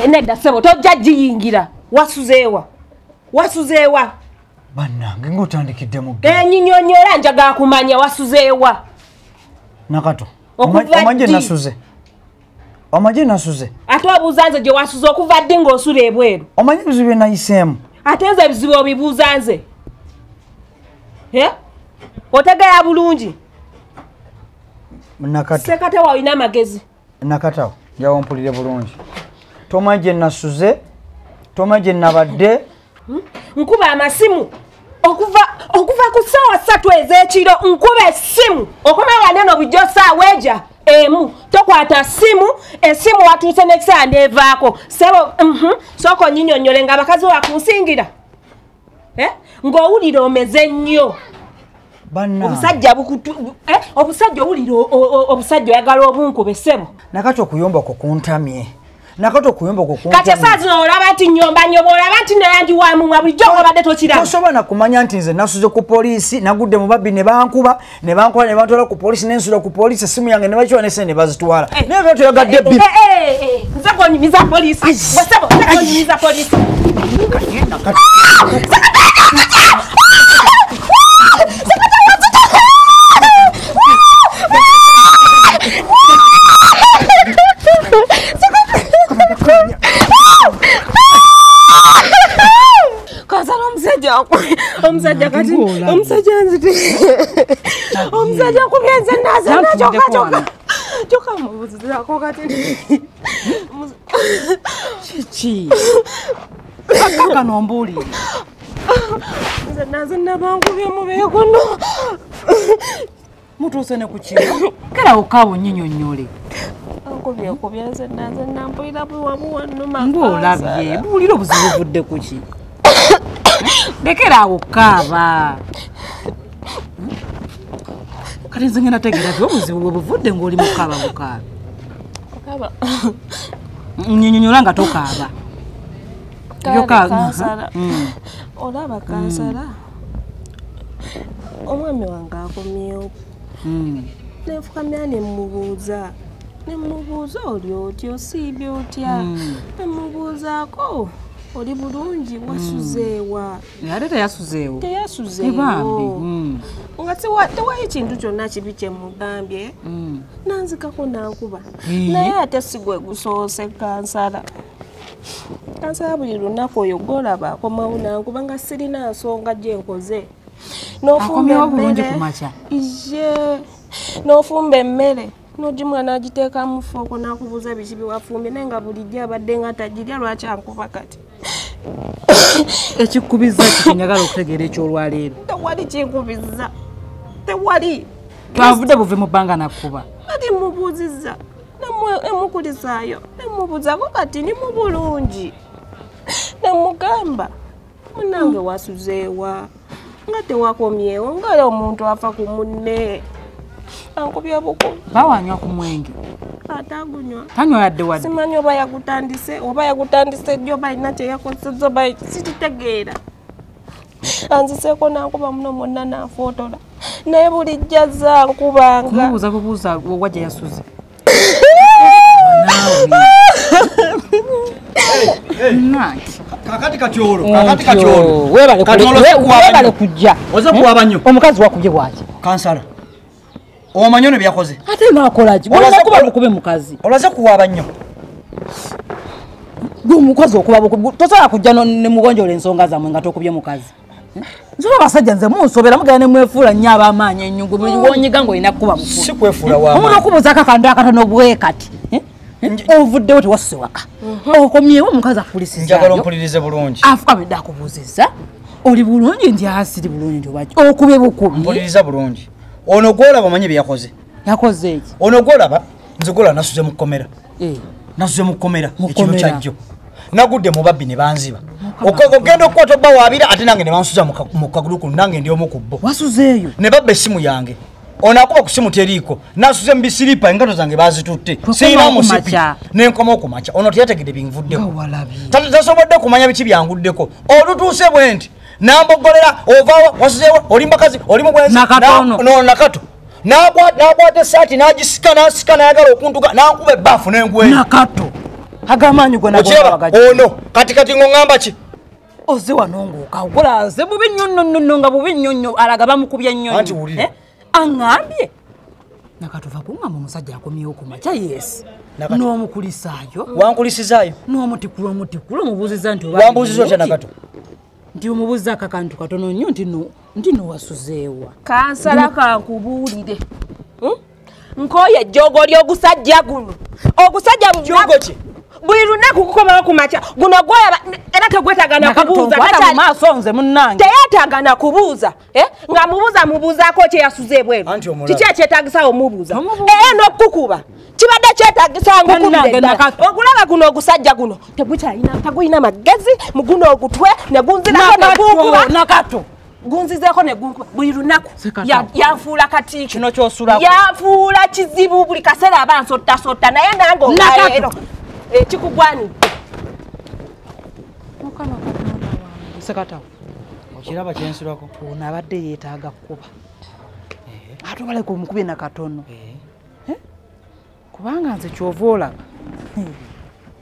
Nedda sebo tojja giyingira. Wasuzeewa. Bannange ng'otandikidde mu nyinyonyola njaga kumanya wasuzeewa. Nakato. Omanje nasuze. Omanje nasuze. Ate obuuza nze gye wasuze okuva ddi ng'osula ebweru. Omanje bizibu bye nayiseemu. Ate nze ebizibu obibuuza nze. Otegeera bulungi. Nakato. Sekate walina amagezi. Nakato. Njawo mpulire bulungi. Tomanje nasuze. Tomanje nabadde. Nkuba amasimu. Okuva ku ssaawa 3 ez'ekiro nkuba essimu. Okomawo neno bujjo ssaawa eja emu. Tokwata ssimu, essimu watuuse n'ekiseera neevaako. Sebo sooka onyinyonnyole nga abakazi bakunsingira. Ng'owulira omeze nnyo. Obusajja obusajja owulira obusajja oyagala obunkube ssebo. Nakato okuyomba ko kuntamye. Nakato okuyomba ko kuntamye. Kati esaazi olaba nti nnyomba olaba nti nayandi wa mumwa bulijjo obadde tokiraba. Tosobola kumanya nti nze nasuze ku poliisi nagudde mu babbi ne bankuba ne bantwala ku poliisi n'ensula ku poliisi essimu yange ne bakiwa n'essente ne bazitwala. Naye bwe toyagadde bbi. Nze gonyumiza poliisi. Wasebo nze gonyumiza poliisi. Omusajja kati omusajja nzite omusajja kubyenze naza choka mubuzirako kati chichi kaka nombuli naza nabangubye mubeko no mutu usene kuchira kala ukabo nyinyonyole akubye kubyenze naza nampoira bwa numa ngolabye buliro buzibu budde kuchi Dekera ukaba. Kati nze ngena tegera byo buzibu buvudde ng'oli mukaba bukaba. Ukaba. Nyinyonyola nga tokaba. Kansala. Olaba kansala. Omwami wange akomyewo. Nefukamya nemubuuza. Nemubuuza oli otyo siibye otya. Nemubuuzaako. Oli bulungi wasuzeewa. Yali teyasuzeewo. Teyasuzeewo. Nga tewayi kintu kyonna kibi kye mugambye. Nanzikako nankuba. Naye ate sigwe gusoose kansala. Kansala buli lunaku oyo gw'olaba akomawo nankuba nga sirina nsonga gye nkoze. Akomyewo bulungi ku makya. N'ofumba emmere. N'ogimwa n'agiteeka mu fooko n'akubuuza biki biwafumbye naye nga bulijjo abadde nga tagirya lwaki ankuba kati. Ekikubiza kinyagala okutegeera ekyolwaleero. Tewali kinkubiza. Tewali. Twavudde buve mu bbanga nakuba. Kati mubuuzizza. Emukulisaayo. Nemubuuzako kati ni mu bulungi. Nemugamba. Munange wasuzeewa. Nga tewakomyewo nga omuntu afa ku munne. Ankubya buko. Bawanywa ku mwenge. Atagunywa. Tanywa yadde wadde. Simanyi oba yagutandise jjo balina kye yakozesezza oba sititegeera. Anziseeko nankuba muno mwonna nanfootola. Naye bulijjo azza nkubanga. Kumubuuza bubuuza wajja yasuze. Kakati katyolo. Webale kujja. Oza kuwaba nnyo. Omukazi wakubye bwaki. Kansala. Omanyo ne byakoze. Ate nakolaji. Wala kuba mukube mukazi. Olaze kuwaba nnyo. Gwe mukazi okuba bukubu. Tosala kujja ne mugonjola ensonga zamwe nga tokubye mukazi. Nzoba basajja nze munsobera mugana ne mwefuula nnyo ab'amaanyi ennyungu wonyiga ng'olina kuba mukulu. Si kwefuula w'amaanyi. Omuntu okubuuza akakando akatono bwe kati. Ovuddewo tewasuse waka. Okomyewo omukazi akulisiza. Njagala ompulirize bulungi. Afukamidde akubuuzizza. Oli bulungi nti asiri bulungi nti obaki. Okubye bukubi. Mpuliriza bulungi. Ono gwolaba omanyi bye yakoze. Yakoze eki? Ono gwolaba nze gwolaba nasuze mu kkomera. Nasuze mu kkomera ekiro kyajjo. Nagudde mu babbi ne banziba. Ogenda okukwata obba waabira ate nange ne bansuza mu kaguluku nange ndi omu ku bo. Wasuzeeyo? Ne babba essimu yange. Ono akuba ku simu teriiko. Nasuze mu bisiripa engato zange bazitutte. Sirina musipi. N'enkoma okumakya. Ono teyategedde binvuddeko. Tasobodde kumanya biki byanguddeko. Olutuuse bwe nti nambogolera ovaawa wasuzeewa oli mbakazi oli mu bwenzi no nakato n'akwata essaati n'agisika n'asika n'ayagala okuntuka n'ankuba ebbaafu n'engwenya nakato agamanyi gwe ono kati ngongamba ki oze wanongoka okolaze bubi nnyo nga bubi nnyo alaga bamukubya nnyo anti wulira aŋŋambye nakatuva kuŋŋamba omusajja akomyewo ku makya yes n'omukulisaayo wankulisizaayo n'omutikula omubuuziza nti wambuuziza otya nakato nti omubuuziza akakantu katono nnyo nti nowasuzeewa kansala kankubuulire nkooye ejjoogo ly'ogusajja guno ogusajja jjogo ki buli lunaku kukomawo ku makya guno gwolaba era tegwetagana kubuuza maaso nze munnange teyetagana kubuuza nga mubuuzaako kyeyasuza ebweru kiki ekyetagisa omubuuza era n'okukuba kibadde kyetagisa ogulaba guno ogusajja guno tegulina magezi muguno ogutwe negunzirako negunkuba nakato gunzizeeko negunkuba buli lunaku yanfuula katiiko kino kyosulako yanfuula kizibu buli kaseera aba nsottasotta naye nange olwaleero kikugwanidde mukama katonda wange sekatawo okiraba kyensulako ono abadde yeetaaga kkuba ate obaleka omukube nakatono kubanga nze kyova olaba